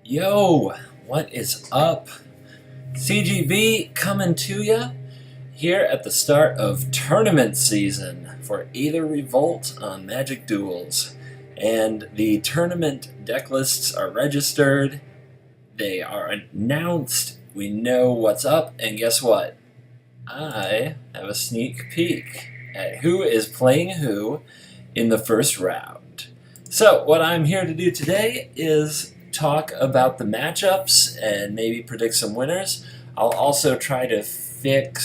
Yo, what is up? CGB coming to ya here at the start of tournament season for Aether Revolt on Magic Duels. And the tournament deck lists are registered, they are announced, we know what's up, and guess what? I have a sneak peek at who is playing who in the first round. So what I'm here to do today is talk about the matchups and maybe predict some winners. I'll also try to pick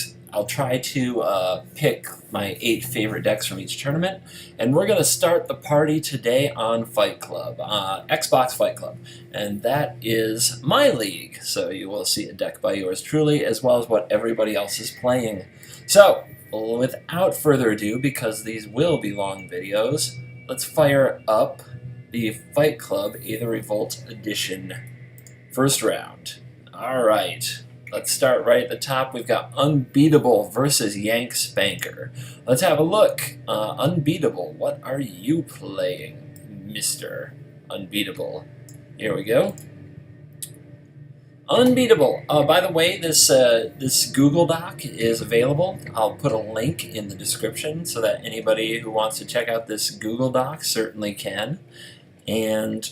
my 8 favorite decks from each tournament, and we're going to start the party today on Fight Club, Xbox Fight Club, and that is my league, so you will see a deck by yours truly as well as what everybody else is playing. So without further ado, because these will be long videos, let's fire up the Fight Club Aether Revolt Edition first round. Alright, let's start right at the top. We've got Unbeatable versus Yanks Banker. Let's have a look. Unbeatable, what are you playing, Mr. Unbeatable? Here we go. Unbeatable. By the way, this Google Doc is available. I'll put a link in the description so that anybody who wants to check out this Google Doc certainly can. And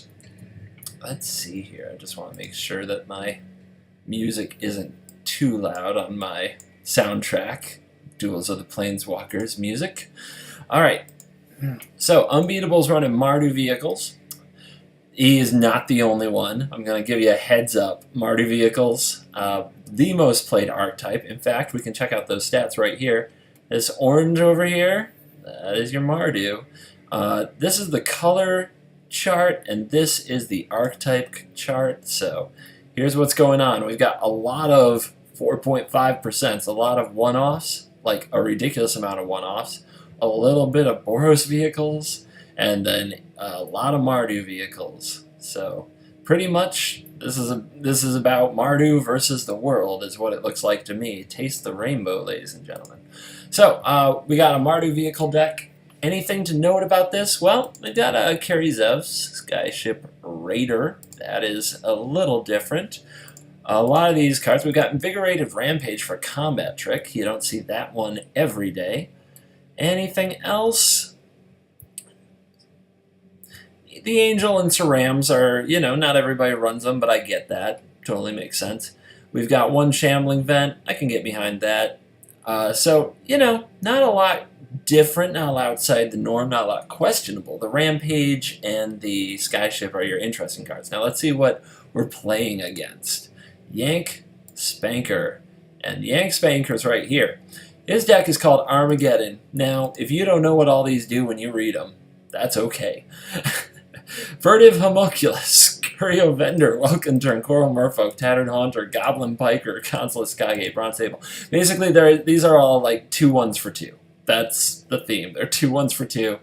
let's see here. I just want to make sure that my music isn't too loud on my soundtrack. Duels of the Planeswalkers music. Alright. So, Unbeatable's running Mardu vehicles. He is not the only one. I'm going to give you a heads up. Mardu vehicles, the most played archetype. In fact, we can check out those stats right here. This orange over here, that is your Mardu. This is the color chart, and this is the archetype chart. So here's what's going on. We've got a lot of 4.5%, a lot of one-offs, like a ridiculous amount of one-offs, a little bit of Boros vehicles, and then a lot of Mardu vehicles. So pretty much this is about Mardu versus the world is what it looks like to me. Taste the rainbow, ladies and gentlemen. So we got a Mardu vehicle deck. Anything to note about this? Well, we got a Zev's Skyship Raider. That is a little different. A lot of these cards, we've got Invigorated Rampage for Combat Trick. You don't see that one every day. Anything else? The Angel and Cerams are, not everybody runs them, but I get that. Totally makes sense. We've got one Shambling Vent. I can get behind that. So, not a lot different, not a lot outside the norm, not a lot questionable. The Rampage and the Skyship are your interesting cards. Now let's see what we're playing against. Yank Spanker. And Yank Spanker's right here. His deck is called Armageddon. Now, if you don't know what all these do when you read them, that's okay. Furtive Homunculus, Curio Vendor, Welcome Turn, Coral Merfolk, Tattered Haunter, Goblin Piker, Consulate Skygate, Bronze Table. Basically, these are all like 2-1s for 2. That's the theme. They're 2-1s for 2.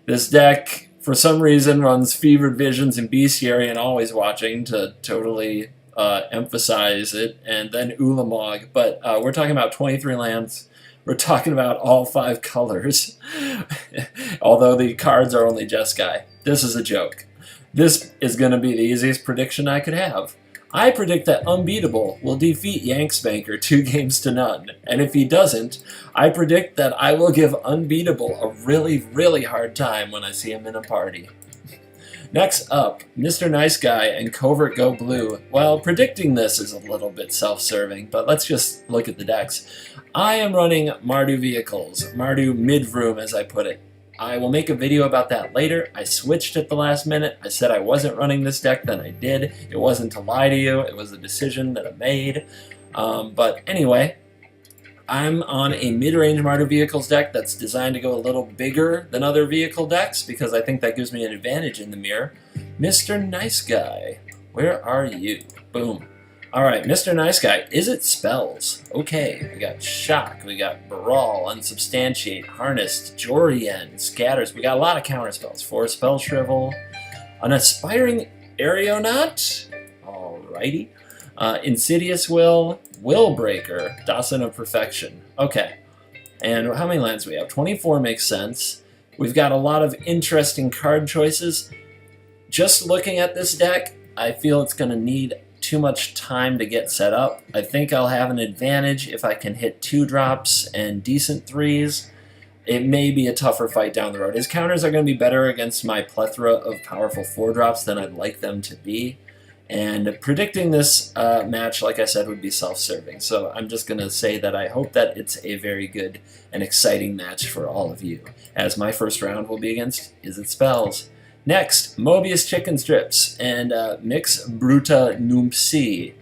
This deck, for some reason, runs Fevered Visions and Bestiary and Always Watching to totally emphasize it, and then Ulamog. But we're talking about 23 lands. We're talking about all 5 colors. Although the cards are only Jeskai. This is a joke. This is going to be the easiest prediction I could have. I predict that Unbeatable will defeat Yanks Banker 2-0. And if he doesn't, I predict that I will give Unbeatable a really, really hard time when I see him in a party. Next up, Mr. Nice Guy and Covert Go Blue. Well, predicting this is a little bit self-serving, but let's just look at the decks. I am running Mardu vehicles, Mardu mid-room as I put it. I will make a video about that later. I switched at the last minute. I said I wasn't running this deck, then I did. It wasn't to lie to you, it was a decision that I made. But anyway, I'm on a mid-range Mardu vehicles deck that's designed to go a little bigger than other vehicle decks because I think that gives me an advantage in the mirror. Mr. Nice Guy, where are you? Boom. Alright, Mr. Nice Guy, is it spells? Okay, we got Shock, we got Brawl, Unsubstantiate, Harnessed, Jorien, Scatters. We got a lot of counter spells. 4 Spell Shrivel, an Aspiring Aeronaut, alrighty. Insidious Will, Willbreaker, Dawson of Perfection. Okay, and how many lands do we have? 24 makes sense. We've got a lot of interesting card choices. Just looking at this deck, I feel it's going to need too much time to get set up. I think I'll have an advantage if I can hit 2-drops and decent 3s. It may be a tougher fight down the road. His counters are going to be better against my plethora of powerful 4-drops than I'd like them to be. And predicting this match, like I said, would be self-serving. So I'm just going to say that I hope that it's a very good and exciting match for all of you, as my first round will be against Is It Spells. Next, Mobius Chicken Strips and Mix Bruta Noobsee.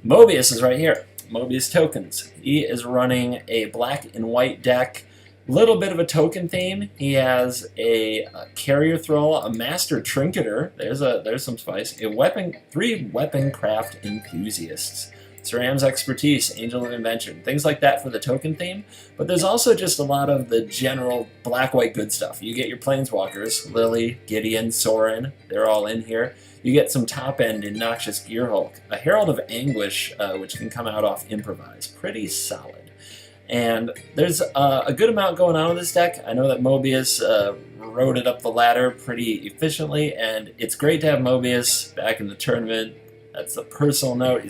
Mobius is right here. Mobius tokens. He is running a black and white deck. Little bit of a token theme. He has a carrier throw, a master trinketer. There's some spice. 3 weapon craft enthusiasts. Ceram's expertise, Angel of Invention, things like that for the token theme. But there's also just a lot of the general black-white good stuff. You get your planeswalkers, Lily, Gideon, Sorin. They're all in here. You get some top-end in Noxious Gearhulk, a Herald of Anguish, which can come out off Improvise. Pretty solid. And there's a good amount going on with this deck. I know that Mobius rode it up the ladder pretty efficiently, and it's great to have Mobius back in the tournament. That's a personal note.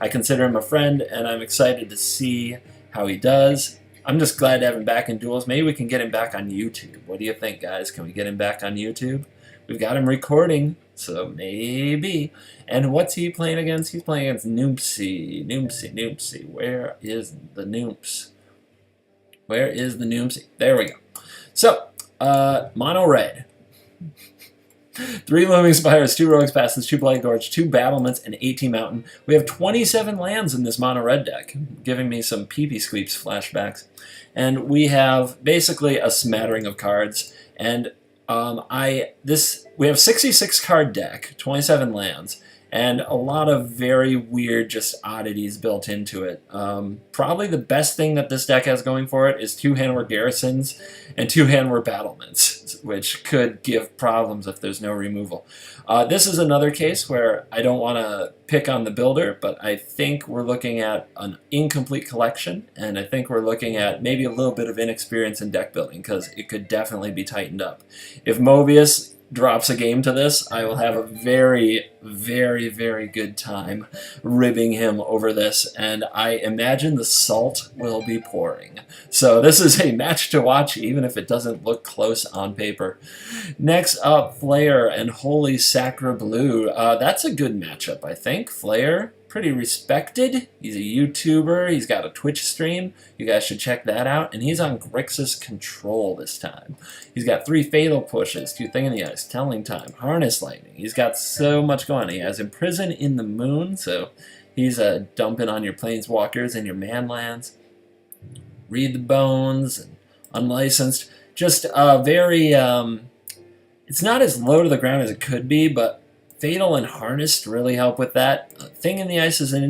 I consider him a friend, and I'm excited to see how he does. I'm just glad to have him back in duels. Maybe we can get him back on YouTube. What do you think, guys? Can we get him back on YouTube? We've got him recording, so maybe. And what's he playing against? He's playing against Noobsee. Noobsee. Where is the Noobs? Where is the Noobsee? There we go. So, mono red. 3 Looming Spires, 2 Rogue's Passes, 2 Blight Gorge, 2 Battlements, and 18 Mountain. We have 27 lands in this mono red deck, giving me some pee-pee sweeps flashbacks. And we have basically a smattering of cards. And we have 66 card deck, 27 lands, and a lot of very weird just oddities built into it. Probably the best thing that this deck has going for it is 2 Handwer Garrisons and 2 Handwer Battlements, which could give problems if there's no removal. This is another case where I don't want to pick on the builder, but I think we're looking at an incomplete collection, and I think we're looking at maybe a little bit of inexperience in deck building, because it could definitely be tightened up. If Mobius drops a game to this, I will have a very, very, very good time ribbing him over this, and I imagine the salt will be pouring. So this is a match to watch, even if it doesn't look close on paper. Next up, Flair and Holy Sacra Blue. That's a good matchup, I think. Flair, pretty respected. He's a YouTuber. He's got a Twitch stream. You guys should check that out. And he's on Grixis Control this time. He's got 3 Fatal Pushes, 2 Thing in the Ice, Telling Time, Harness Lightning. He's got so much going on. He has Imprison in the Moon, so he's dumping on your Planeswalkers and your Manlands. Read the Bones, and Unlicensed. Just very... it's not as low to the ground as it could be, but Fatal and Harnessed really help with that. Thing in the Ice is an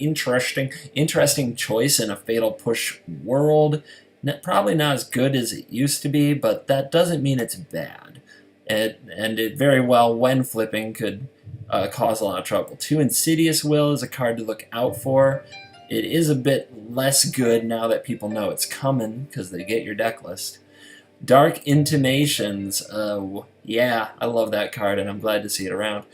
interesting choice in a Fatal Push world. Probably not as good as it used to be, but that doesn't mean it's bad. And it very well, when flipping, could cause a lot of trouble. 2 Insidious Will is a card to look out for. It is a bit less good now that people know it's coming, because they get your deck list. Dark Intimations, yeah, I love that card, and I'm glad to see it around.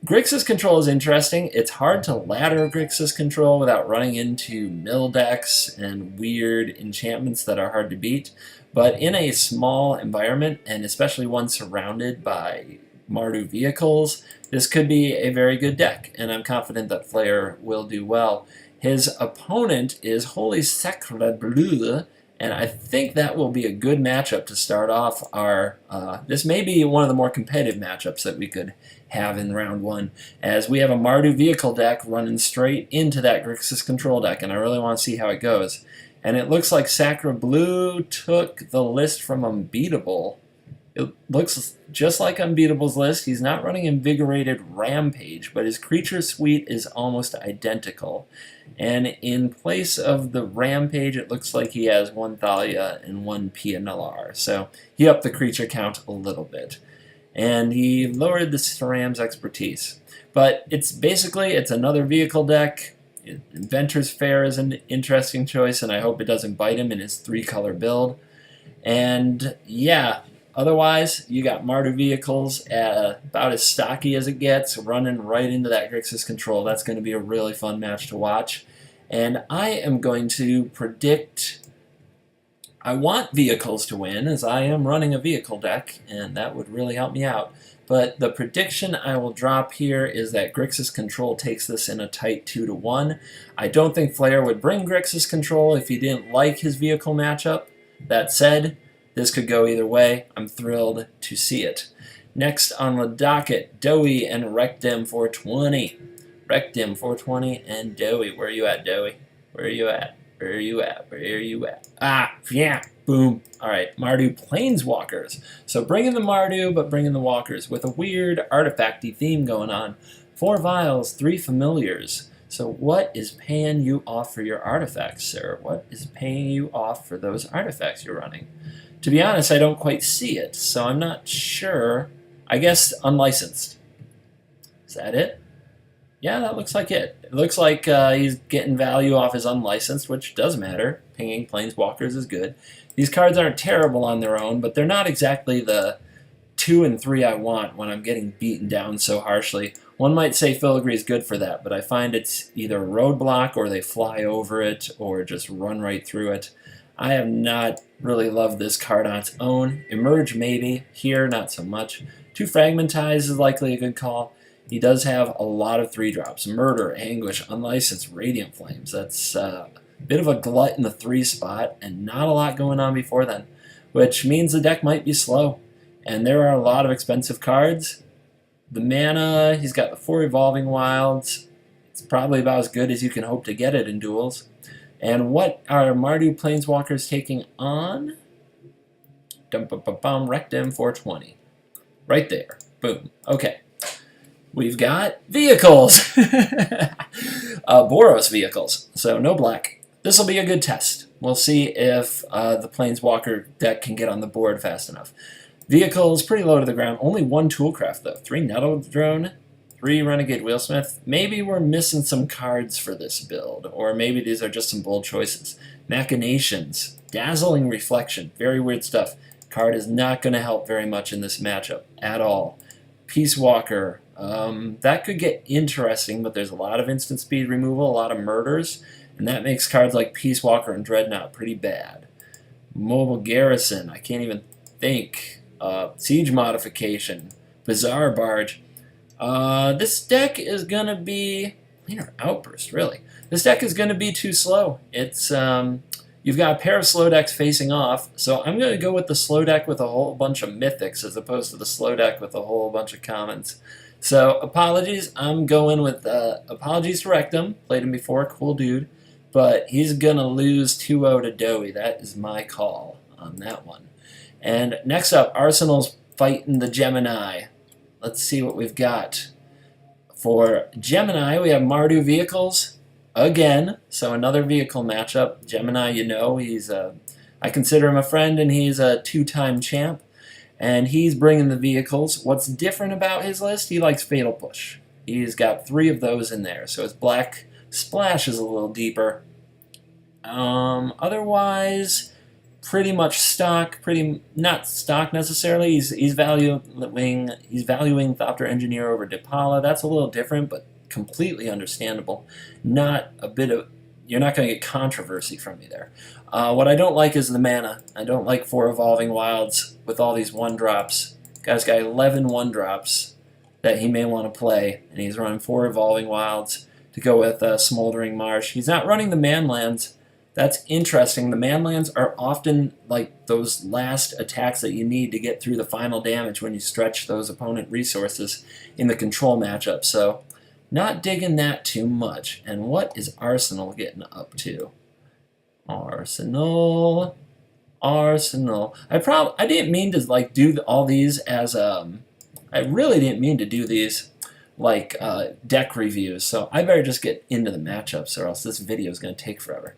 Grixis Control is interesting. It's hard to ladder Grixis Control without running into mill decks and weird enchantments that are hard to beat, but in a small environment, and especially one surrounded by Mardu vehicles, this could be a very good deck, and I'm confident that Flair will do well. His opponent is Holy Sacre Bleu, and I think that will be a good matchup to start off our... this may be one of the more competitive matchups that we could have in round 1, as we have a Mardu vehicle deck running straight into that Grixis Control deck, and I really want to see how it goes. And it looks like Sacra Blue took the list from Unbeatable. It looks just like Unbeatable's list. He's not running Invigorated Rampage, but his creature suite is almost identical. And in place of the Rampage, it looks like he has 1 Thalia and 1 Pianalar. So he upped the creature count a little bit. And he lowered the Ceram's expertise. But it's another vehicle deck. Inventor's Fair is an interesting choice, and I hope it doesn't bite him in his 3-color build. And yeah, Otherwise, you got Mardu vehicles about as stocky as it gets, running right into that Grixis control. That's going to be a really fun match to watch. And I am going to predict... I want vehicles to win, as I am running a vehicle deck, and that would really help me out. But the prediction I will drop here is that Grixis Control takes this in a tight 2-1. I don't think Flair would bring Grixis Control if he didn't like his vehicle matchup. That said, this could go either way. I'm thrilled to see it. Next on the docket, Doughy and Rectum 420. Rectum 420 and Doughy. Where are you at, Doughy? Where are you at? Where are you at? Where are you at? Ah, yeah, boom. All right, Mardu Planeswalkers. So bringing the Mardu, but bringing the Walkers with a weird artifacty theme going on. 4 Vials, 3 Familiars. So what is paying you off for your artifacts, sir? What is paying you off for those artifacts you're running? To be honest, I don't quite see it, so I'm not sure. I guess unlicensed. Is that it? Yeah, that looks like it. It looks like he's getting value off his unlicensed, which does matter. Pinging Planeswalkers is good. These cards aren't terrible on their own, but they're not exactly the 2 and 3 I want when I'm getting beaten down so harshly. One might say Filigree is good for that, but I find it's either a roadblock or they fly over it or just run right through it. I have not really loved this card on its own. Emerge maybe. Here, not so much. 2 Fragmentize is likely a good call. He does have a lot of 3-drops. Murder, Anguish, Unlicensed, Radiant Flames. That's a bit of a glut in the 3 spot, and not a lot going on before then, which means the deck might be slow. And there are a lot of expensive cards. The mana, he's got the 4 Evolving Wilds. It's probably about as good as you can hope to get it in duels. And what are Mardu Planeswalkers taking on? Rectum 420. Right there. Boom. Okay. We've got vehicles. Boros vehicles. So no black. This will be a good test. We'll see if the Planeswalker deck can get on the board fast enough. Vehicles, pretty low to the ground. Only 1 Toolcraft, though. 3 Nettle Drone, 3 Renegade Wheelsmith. Maybe we're missing some cards for this build, or maybe these are just some bold choices. Machinations, Dazzling Reflection, very weird stuff. Card is not going to help very much in this matchup at all. Peace Walker, that could get interesting, but there's a lot of instant speed removal, a lot of murders, and that makes cards like Peace Walker and Dreadnought pretty bad. Mobile Garrison, I can't even think. Siege Modification, Bizarre Barge. This deck is going to be... Planar Outburst, really. This deck is going to be too slow. It's you've got a pair of slow decks facing off, so I'm going to go with the slow deck with a whole bunch of mythics as opposed to the slow deck with a whole bunch of commons. So, apologies. I'm going with apologies to Rectum. Played him before, cool dude. But he's going to lose 2-0 to Doughy. That is my call on that one. And next up, Arsenal's fighting the Gemini. Let's see what we've got. For Gemini, we have Mardu Vehicles again. So another vehicle matchup. Gemini, you know, he's I consider him a friend, and he's a 2-time champ. And he's bringing the vehicles. What's different about his list? He likes Fatal Push. He's got 3 of those in there. So his black splash is a little deeper. Otherwise... pretty much stock, not stock necessarily. He's valuing Thopter Engineer over Dipala. That's a little different, but completely understandable. Not a bit of you're not going to get controversy from me there. What I don't like is the mana. I don't like 4 Evolving Wilds with all these 1-drops. Guy's got 11 1-drops that he may want to play, and he's running 4 Evolving Wilds to go with Smoldering Marsh. He's not running the Manlands. That's interesting. The Manlands are often like those last attacks that you need to get through the final damage when you stretch those opponent resources in the control matchup. So, not digging that too much. And what is Arsenal getting up to? Arsenal. I didn't mean to like do all these as I really didn't mean to do these like deck reviews. So I better just get into the matchups, or else this video is going to take forever.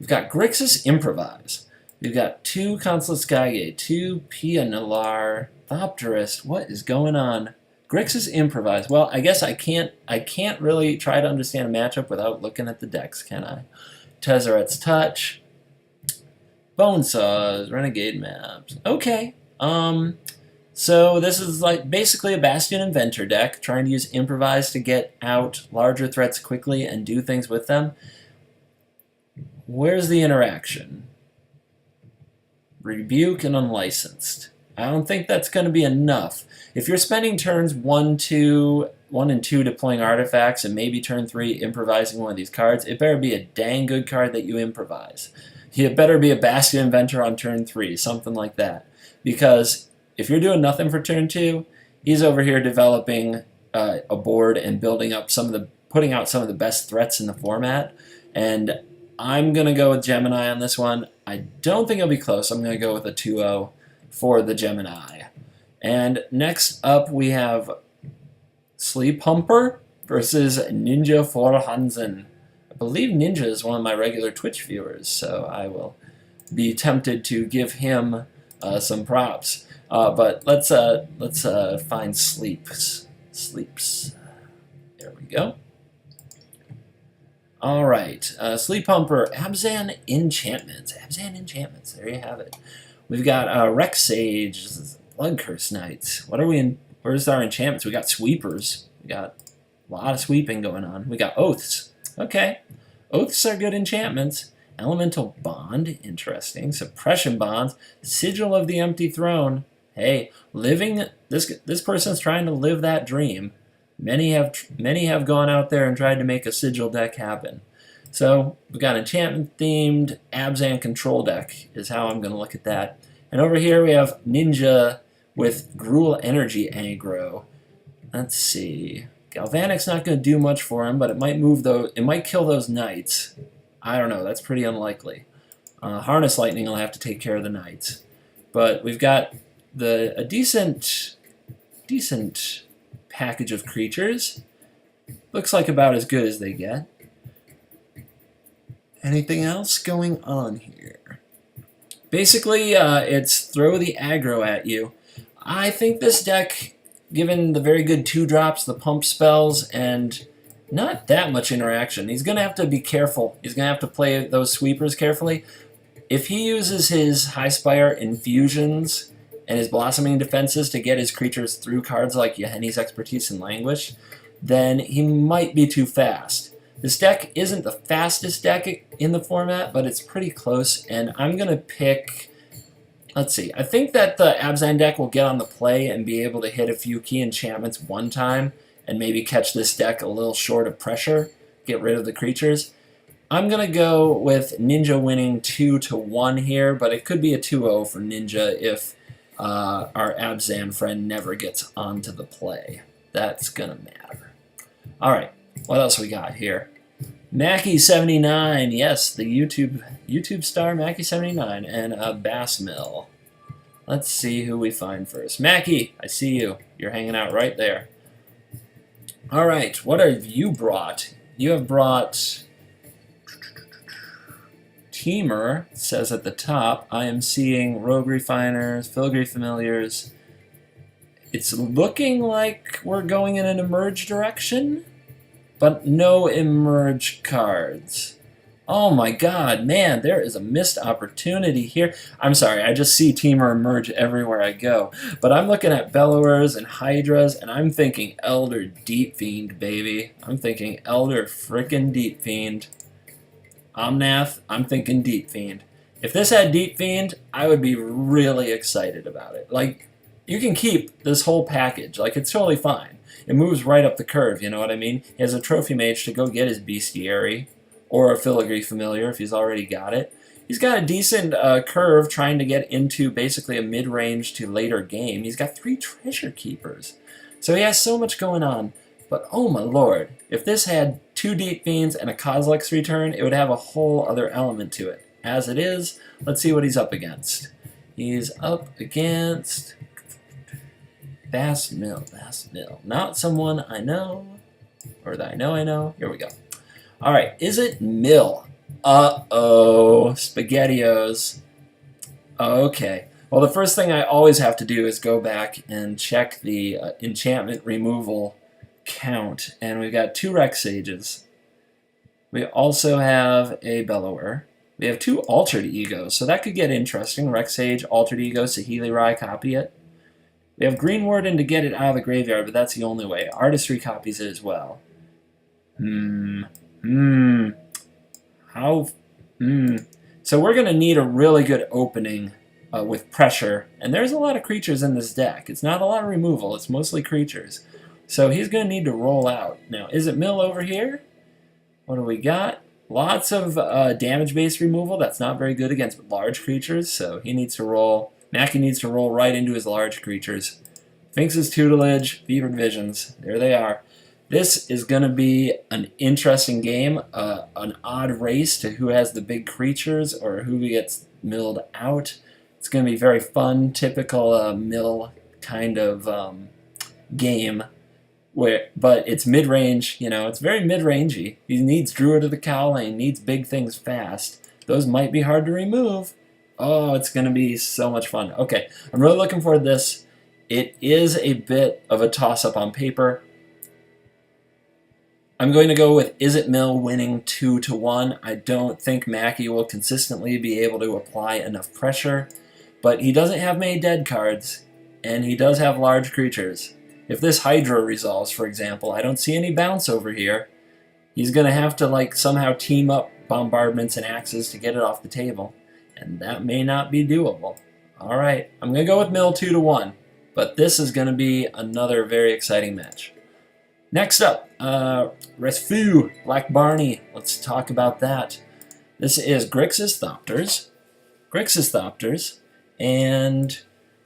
We've got Grixis Improvise. We've got 2 Consulate Skygate, 2 Pianalar, Thopterist. What is going on? Grixis Improvise. Well, I guess I can't really try to understand a matchup without looking at the decks, can I? Tezzeret's Touch, Bonesaws, Renegade Maps. Okay, So this is like basically a Bastion Inventor deck, trying to use Improvise to get out larger threats quickly and do things with them. Where's the interaction? Rebuke and Unlicensed. I don't think that's going to be enough. If you're spending turns 1 and 2 deploying artifacts and maybe turn 3 improvising one of these cards, it better be a dang good card that you improvise. It better be a Bastion Inventor on turn 3, something like that. Because if you're doing nothing for turn 2, he's over here developing a board and building up putting out some of the best threats in the format. And I'm going to go with Gemini on this one. I don't think it'll be close. I'm going to go with a 2-0 for the Gemini. And next up we have Sleep Humper versus Ninja Forhansen. I believe Ninja is one of my regular Twitch viewers, so I will be tempted to give him some props. But let's find Sleeps. There we go. All right, Sleep Humper, Abzan Enchantments. There you have it. We've got Rex Sage, Blood Curse Knights. Where's our enchantments? We got Sweepers. We got a lot of sweeping going on. We got Oaths. Okay, Oaths are good enchantments. Elemental Bond, interesting. Suppression Bonds. Sigil of the Empty Throne. Hey, this person's trying to live that dream. Many have gone out there and tried to make a Sigil deck happen. So we've got enchantment-themed Abzan control deck is how I'm going to look at that. And over here we have Ninja with Gruul Energy aggro. Let's see. Galvanic's not going to do much for him, but it might kill those Knights. I don't know. That's pretty unlikely. Harness Lightning will have to take care of the Knights. But we've got a decent package of creatures. Looks like about as good as they get. Anything else going on here? Basically, it's throw the aggro at you. I think this deck, given the very good 2-drops, the pump spells, and not that much interaction, he's going to have to be careful. He's going to have to play those sweepers carefully. If he uses his High Spire infusions and his Blossoming Defenses to get his creatures through cards like Yahenni's Expertise and Languish, then he might be too fast. This deck isn't the fastest deck in the format, but it's pretty close, and I'm going to pick... Let's see. I think that the Abzan deck will get on the play and be able to hit a few key enchantments one time and maybe catch this deck a little short of pressure, get rid of the creatures. I'm going to go with Ninja winning 2-1 here, but it could be a 2-0 for Ninja if our Abzan friend never gets onto the play. That's going to matter. All right. What else we got here? Maki79, yes, the YouTube star Maki79, and a Bass Mill. Let's see who we find first. Maki, I see you. You're hanging out right there. All right, what have you brought? You have brought Teamer, it says at the top. I am seeing Rogue Refiners, Filigree Familiars. It's looking like we're going in an Emerge direction, but no Emerge cards. Oh my god, man, there is a missed opportunity here. I'm sorry, I just see Teamer Emerge everywhere I go. But I'm looking at Bellowers and Hydras, and I'm thinking Elder Deep Fiend, baby. I'm thinking Elder frickin' Deep Fiend. Omnath, I'm thinking Deep Fiend. If this had Deep Fiend, I would be really excited about it. Like, you can keep this whole package. Like, it's totally fine. It moves right up the curve, you know what I mean? He has a Trophy Mage to go get his Bestiary, or a Filigree Familiar if he's already got it. He's got a decent curve trying to get into basically a mid-range to later game. He's got 3 Treasure Keepers. So he has so much going on. But oh my lord, if this had 2 Deep Fiends and a Kozilek's Return, it would have a whole other element to it. As it is, let's see what he's up against. He's up against Bass Mill. Not someone I know, or that I know. Here we go. All right, is it Mill? Uh-oh, SpaghettiOs. Okay. Well, the first thing I always have to do is go back and check the enchantment removal count. And we've got 2 Rex Sages. We also have a Bellower. We have 2 Altered Egos, so that could get interesting. Rex Sage, Altered Ego, Saheeli Rai, copy it. We have Green Warden to get it out of the graveyard, but that's the only way. Artistry copies it as well. So we're going to need a really good opening with pressure, and there's a lot of creatures in this deck. It's not a lot of removal, it's mostly creatures. So he's going to need to roll out. Now, is it Mill over here? What do we got? Lots of damage-based removal. That's not very good against large creatures, so he needs to roll. Maki needs to roll right into his large creatures. Sphinx's Tutelage, Fevered Visions. There they are. This is going to be an interesting game, an odd race to who has the big creatures or who gets milled out. It's going to be very fun, typical mill kind of game. But it's mid-range, you know, it's very mid-rangey. He needs Druid of the Cowl and he needs big things fast. Those might be hard to remove. Oh, it's going to be so much fun. Okay, I'm really looking forward to this. It is a bit of a toss-up on paper. I'm going to go with Is It Mill winning 2-1. I don't think Maki will consistently be able to apply enough pressure, but he doesn't have many dead cards, and he does have large creatures. If this Hydra resolves, for example, I don't see any bounce over here. He's going to have to like somehow team up bombardments and axes to get it off the table, and that may not be doable. All right, I'm going to go with Mill 2-1, but this is going to be another very exciting match. Next up, Resfu, Black Barney. Let's talk about that. This is Grixis Thopters, and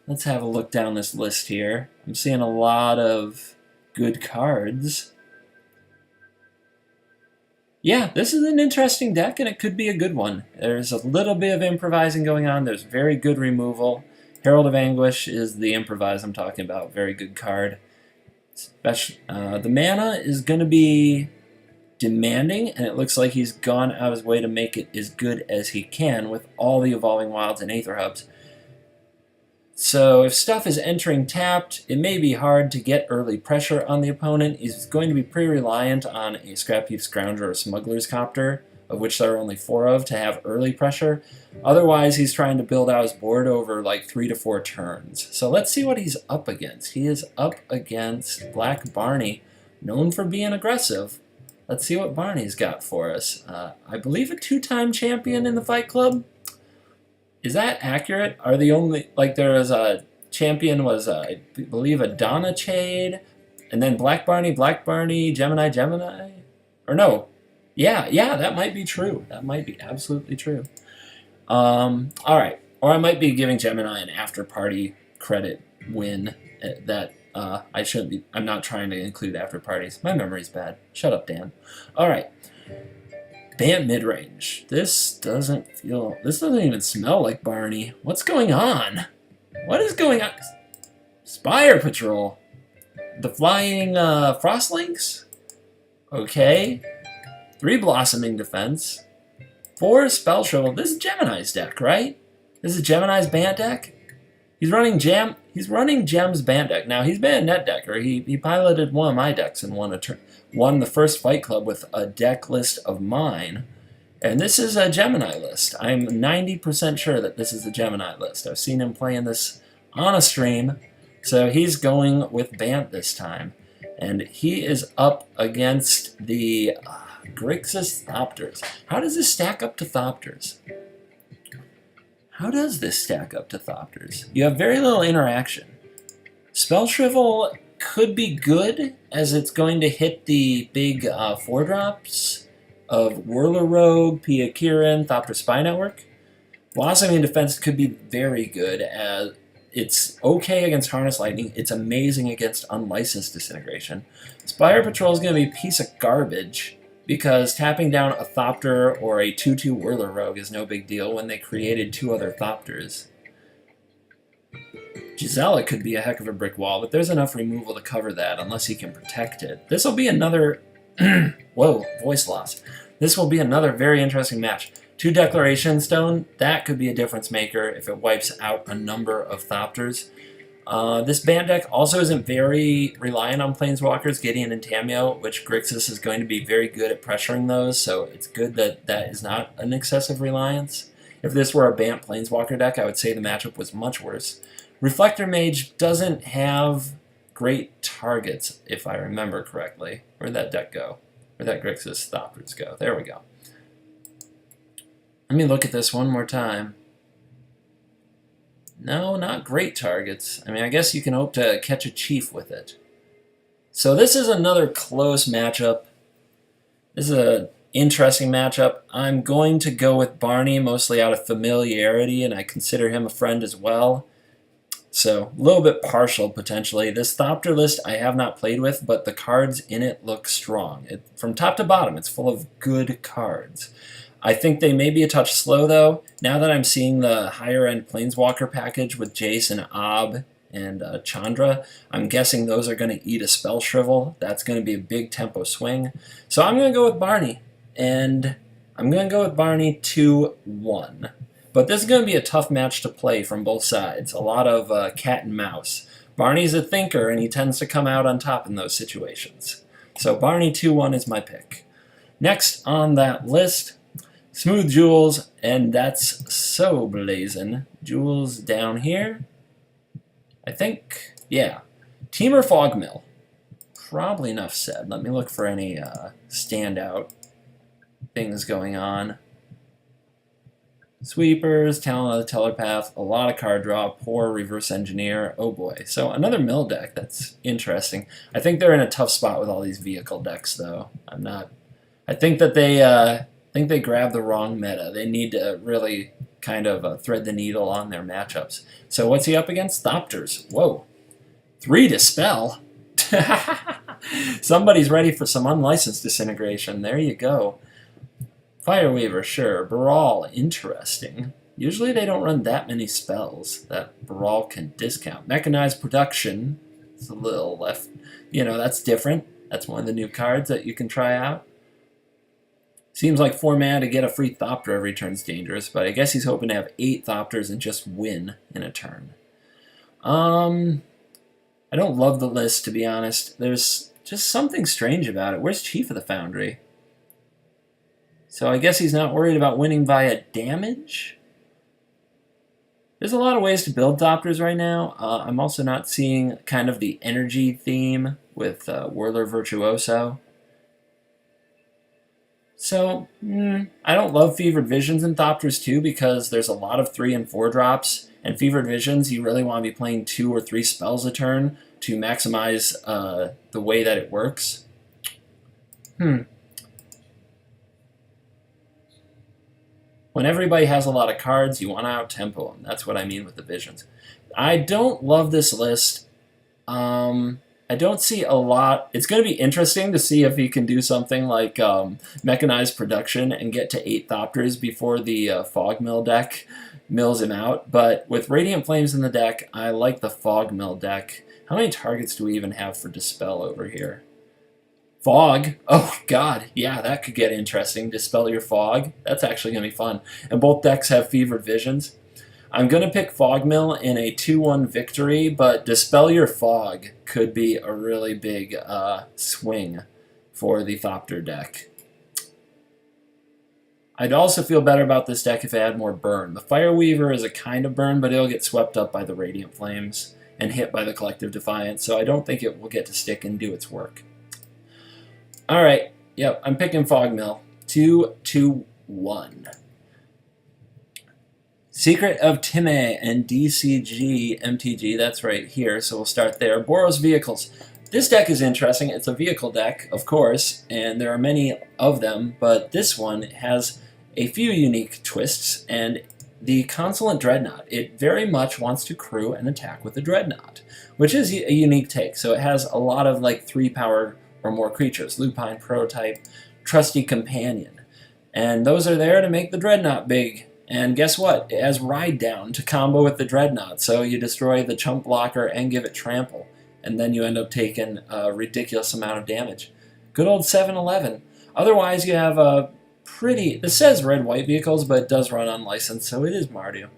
let's have a look down this list here. I'm seeing a lot of good cards. Yeah, this is an interesting deck, and it could be a good one. There's a little bit of improvising going on. There's very good removal. Herald of Anguish is the improvise I'm talking about. Very good card. The mana is going to be demanding, and it looks like he's gone out of his way to make it as good as he can with all the Evolving Wilds and Aether Hubs. So if stuff is entering tapped, it may be hard to get early pressure on the opponent. He's going to be pretty reliant on a Scrap Heap Scrounger or Smuggler's Copter, of which there are only 4 of, to have early pressure. Otherwise, he's trying to build out his board over like 3 to 4 turns. So let's see what he's up against. He is up against Black Barney, known for being aggressive. Let's see what Barney's got for us. I believe a 2-time champion in the Fight Club. Is that accurate? Are the only, like there was a champion was, I believe, a Donna Chade, and then Black Barney, Gemini? Or no. Yeah, that might be true. That might be absolutely true. Alright. Or I might be giving Gemini an after-party credit win that I shouldn't be. I'm not trying to include after-parties. My memory's bad. Shut up, Dan. Alright. Bant mid-range. This doesn't even smell like Barney. What's going on? What is going on? Spire Patrol. The flying Frostlinks? Okay. 3 Blossoming Defense. 4 Spell Shrivel. This is Gemini's deck, right? This is Gemini's Bant deck? He's running Gem's Bant deck. Now, he's been a net decker. He piloted one of my decks and won the first Fight Club with a deck list of mine. And this is a Gemini list. I'm 90% sure that this is the Gemini list. I've seen him playing this on a stream. So he's going with Bant this time. And he is up against the Grixis Thopters. How does this stack up to Thopters? How does this stack up to Thopters? You have very little interaction. Spell Shrivel could be good, as it's going to hit the big 4-drops of Whirler Rogue, Pia Kirin, Thopter Spy Network. Blossoming Defense could be very good, as it's okay against Harness Lightning. It's amazing against Unlicensed Disintegration. Spire Patrol is going to be a piece of garbage, because tapping down a Thopter or a 2/2 Whirler Rogue is no big deal when they created 2 other Thopters. Gisela could be a heck of a brick wall, but there's enough removal to cover that unless he can protect it. This will be another... Whoa, voice loss. This will be another very interesting match. 2 Declaration Stone, that could be a difference maker if it wipes out a number of Thopters. This band deck also isn't very reliant on Planeswalkers, Gideon and Tameo, which Grixis is going to be very good at pressuring those, so it's good that that is not an excessive reliance. If this were a Bant Planeswalker deck, I would say the matchup was much worse. Reflector Mage doesn't have great targets, if I remember correctly. Where'd that deck go? Where'd that Grixis Thopters go? There we go. Let me look at this one more time. No, not great targets. I mean, I guess you can hope to catch a Chief with it. So this is another close matchup. This is an interesting matchup. I'm going to go with Barney, mostly out of familiarity, and I consider him a friend as well. So, a little bit partial, potentially. This Thopter list I have not played with, but the cards in it look strong. From top to bottom, it's full of good cards. I think they may be a touch slow, though. Now that I'm seeing the higher-end Planeswalker package with Jace and Ob and Chandra, I'm guessing those are going to eat a Spell Shrivel. That's going to be a big tempo swing. So I'm going to go with Barney, and I'm going to go with Barney 2-1. But this is going to be a tough match to play from both sides. A lot of cat and mouse. Barney's a thinker, and he tends to come out on top in those situations. So Barney 2-1 is my pick. Next on that list, Smooth Jewels, and that's so blazing. Jewels down here. I think, yeah. Teamer Fogmill. Probably enough said. Let me look for any standout things going on. Sweepers, Talent of the Telepath, a lot of card draw, poor Reverse Engineer, oh boy. So another mill deck, that's interesting. I think they're in a tough spot with all these vehicle decks, though. I think that they grab the wrong meta. They need to really kind of thread the needle on their matchups. So what's he up against? Thopters. Whoa. 3 Dispel? Somebody's ready for some unlicensed disintegration. There you go. Fireweaver, sure. Brawl, interesting. Usually they don't run that many spells that Brawl can discount. Mechanized Production, it's a little left. You know, that's different. That's one of the new cards that you can try out. Seems like 4 mana to get a free Thopter every turn's dangerous, but I guess he's hoping to have 8 Thopters and just win in a turn. I don't love the list, to be honest. There's just something strange about it. Where's Chief of the Foundry? So I guess he's not worried about winning via damage? There's a lot of ways to build Thopters right now. I'm also not seeing kind of the energy theme with Whirler Virtuoso. So, I don't love Fevered Visions in Thopters too because there's a lot of 3 and 4 drops. And Fevered Visions, you really want to be playing 2 or 3 spells a turn to maximize the way that it works. When everybody has a lot of cards, you want to out-tempo them. That's what I mean with the Visions. I don't love this list. I don't see a lot. It's going to be interesting to see if he can do something like Mechanized Production and get to 8 Thopters before the Fogmill deck mills him out. But with Radiant Flames in the deck, I like the Fogmill deck. How many targets do we even have for Dispel over here? Fog. Oh, God. Yeah, that could get interesting. Dispel your Fog. That's actually going to be fun. And both decks have Fevered Visions. I'm going to pick Fogmill in a 2-1 victory, but Dispel Your Fog could be a really big swing for the Thopter deck. I'd also feel better about this deck if it had more burn. The Fireweaver is a kind of burn, but it'll get swept up by the Radiant Flames and hit by the Collective Defiance, so I don't think it will get to stick and do its work. Alright, yep, I'm picking Fogmill. 2-1. Secret of Time and DCG MTG, that's right here, so we'll start there. Boros Vehicles. This deck is interesting. It's a vehicle deck, of course, and there are many of them, but this one has a few unique twists, and the Consulate Dreadnought, it very much wants to crew and attack with the Dreadnought, which is a unique take. So it has a lot of like 3 power or more creatures, Lupine Prototype, Trusty Companion, and those are there to make the Dreadnought big. And guess what? It has Ride Down to combo with the Dreadnought, so you destroy the chump blocker and give it Trample, and then you end up taking a ridiculous amount of damage. Good old 7-11. Otherwise, you have a pretty... This says red-white vehicles, but it does run unlicensed, so it is Mardu.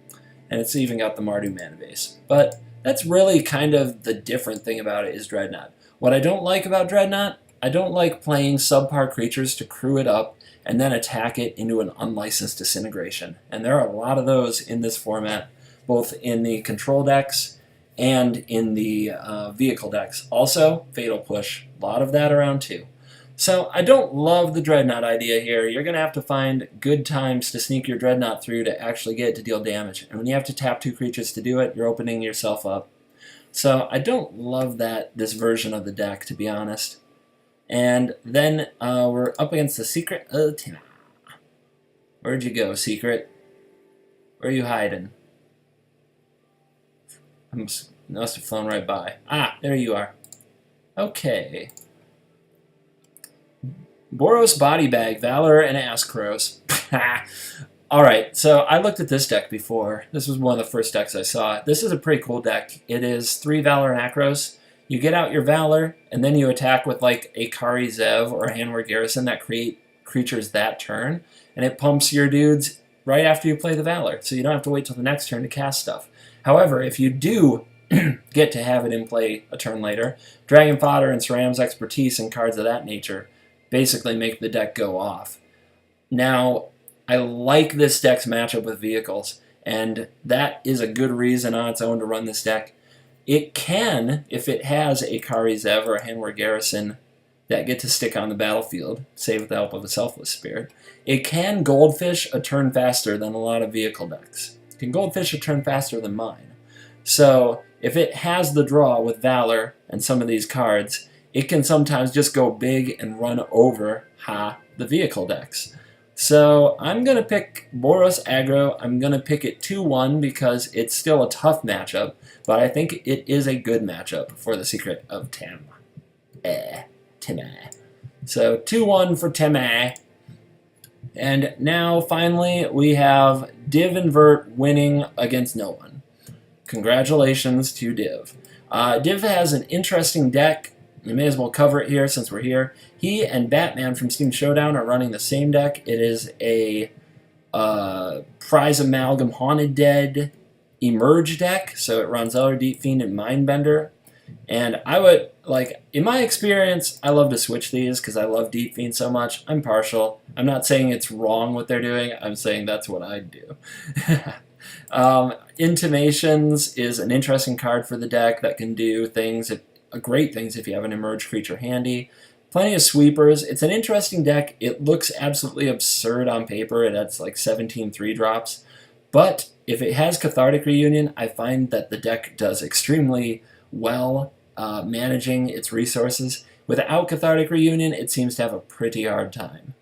And it's even got the Mardu mana base. But That's really kind of the different thing about it is Dreadnought. What I don't like about Dreadnought, I don't like playing subpar creatures to crew it up and then attack it into an unlicensed disintegration. And there are a lot of those in this format, both in the control decks and in the vehicle decks. Also, Fatal Push, a lot of that around too. So I don't love the Dreadnought idea here. You're going to have to find good times to sneak your Dreadnought through to actually get it to deal damage. And when you have to tap 2 creatures to do it, you're opening yourself up. So I don't love this version of the deck, to be honest. And then we're up against the Secret of Tina. Where'd you go, Secret? Where are you hiding? I must have flown right by. Ah, there you are. Okay. Boros Body Bag, Valor, and Askros. Alright, so I looked at this deck before. This was one of the first decks I saw. This is a pretty cool deck. It is 3 Valor and Akros. You get out your Valor, and then you attack with like a Kari Zev or a Hanwar Garrison that create creatures that turn, and it pumps your dudes right after you play the Valor, so you don't have to wait till the next turn to cast stuff. However, if you do get to have it in play a turn later, Dragon Fodder and Ceram's Expertise and cards of that nature basically make the deck go off. Now, I like this deck's matchup with vehicles, and that is a good reason on its own to run this deck. It can, if it has a Kari Zev or a Hanwar Garrison that get to stick on the battlefield, say with the help of a Selfless Spirit, it can Goldfish a turn faster than a lot of vehicle decks. It can Goldfish a turn faster than mine. So, if it has the draw with Valor and some of these cards, it can sometimes just go big and run over, the vehicle decks. So I'm going to pick Boros Aggro. I'm going to pick it 2-1 because it's still a tough matchup, but I think it is a good matchup for the Secret of Tim. So 2-1 for Tim. And now, finally, we have Div Invert winning against Nolan. Congratulations to Div. Div has an interesting deck. We may as well cover it here since we're here. He and Batman from Steam Showdown are running the same deck. It is a Prize Amalgam Haunted Dead Emerge deck, so it runs Elder Deep Fiend and Mindbender. And I would, in my experience, I love to switch these because I love Deep Fiend so much. I'm partial. I'm not saying it's wrong what they're doing. I'm saying that's what I'd do. Intimations is an interesting card for the deck that can do things, great things if you have an Emerge creature handy. Plenty of sweepers. It's an interesting deck. It looks absolutely absurd on paper. It has like 17 3-drops. But if it has Cathartic Reunion, I find that the deck does extremely well managing its resources. Without Cathartic Reunion, it seems to have a pretty hard time.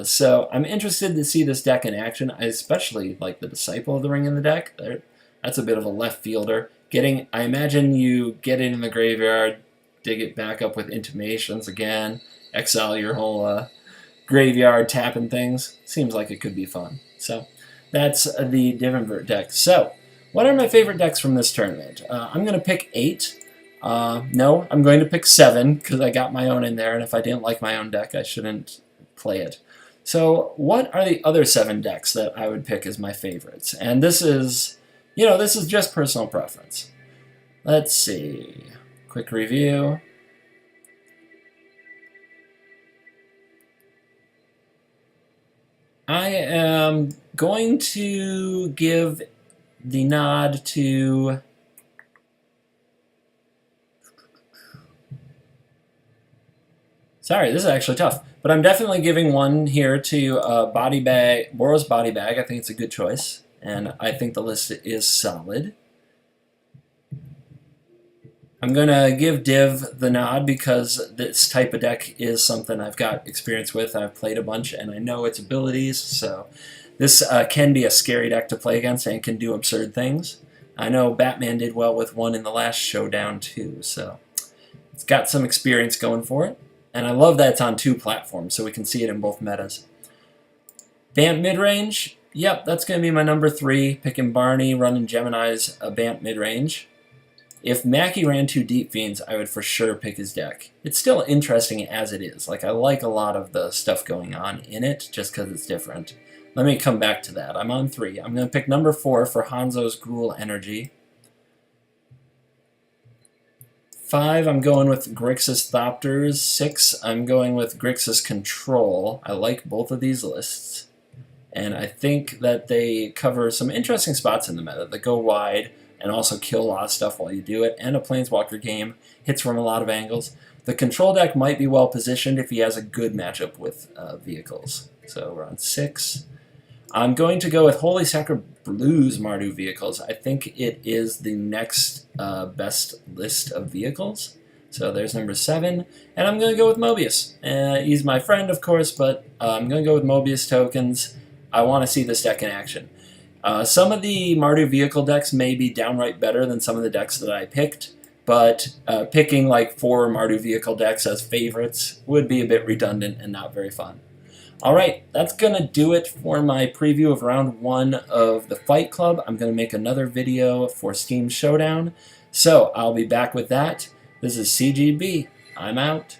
So I'm interested to see this deck in action. I especially like the Disciple of the Ring in the deck. That's a bit of a left fielder. I imagine you get it in the graveyard, dig it back up with Intimations again, exile your whole graveyard, tapping things. Seems like it could be fun. So that's the Div Invert deck. So what are my favorite decks from this tournament? I'm going to pick 8. No, I'm going to pick 7 because I got my own in there, and if I didn't like my own deck, I shouldn't play it. So what are the other 7 decks that I would pick as my favorites? And this is... this is just personal preference. Let's see. Quick review. I am going to give the nod to... Sorry, this is actually tough. But I'm definitely giving one here to Boros Body Bag. I think it's a good choice. And I think the list is solid. I'm going to give Div the nod because this type of deck is something I've got experience with. I've played a bunch and I know its abilities, so this can be a scary deck to play against and can do absurd things. I know Batman did well with one in the last showdown too, so it's got some experience going for it. And I love that it's on 2 platforms, so we can see it in both metas. Bant midrange. Yep, that's going to be my number 3, picking Barney, running Gemini's Bant midrange. If Maki ran 2 Deep Fiends, I would for sure pick his deck. It's still interesting as it is. I like a lot of the stuff going on in it, just because it's different. Let me come back to that. I'm on 3. I'm going to pick number 4 for Hanzo's Gruul Energy. 5, I'm going with Grixis Thopters. 6, I'm going with Grixis Control. I like both of these lists. And I think that they cover some interesting spots in the meta that go wide and also kill a lot of stuff while you do it, and a Planeswalker game hits from a lot of angles. The control deck might be well positioned if he has a good matchup with vehicles. So we're on 6. I'm going to go with Holy Sacred Blues Mardu vehicles. I think it is the next best list of vehicles. So there's number 7. And I'm going to go with Mobius. He's my friend, of course, but I'm going to go with Mobius tokens. I want to see this deck in action. Some of the Mardu vehicle decks may be downright better than some of the decks that I picked, but picking like 4 Mardu vehicle decks as favorites would be a bit redundant and not very fun. Alright, that's going to do it for my preview of round 1 of the Fight Club. I'm going to make another video for Steam Showdown, so I'll be back with that. This is CGB. I'm out.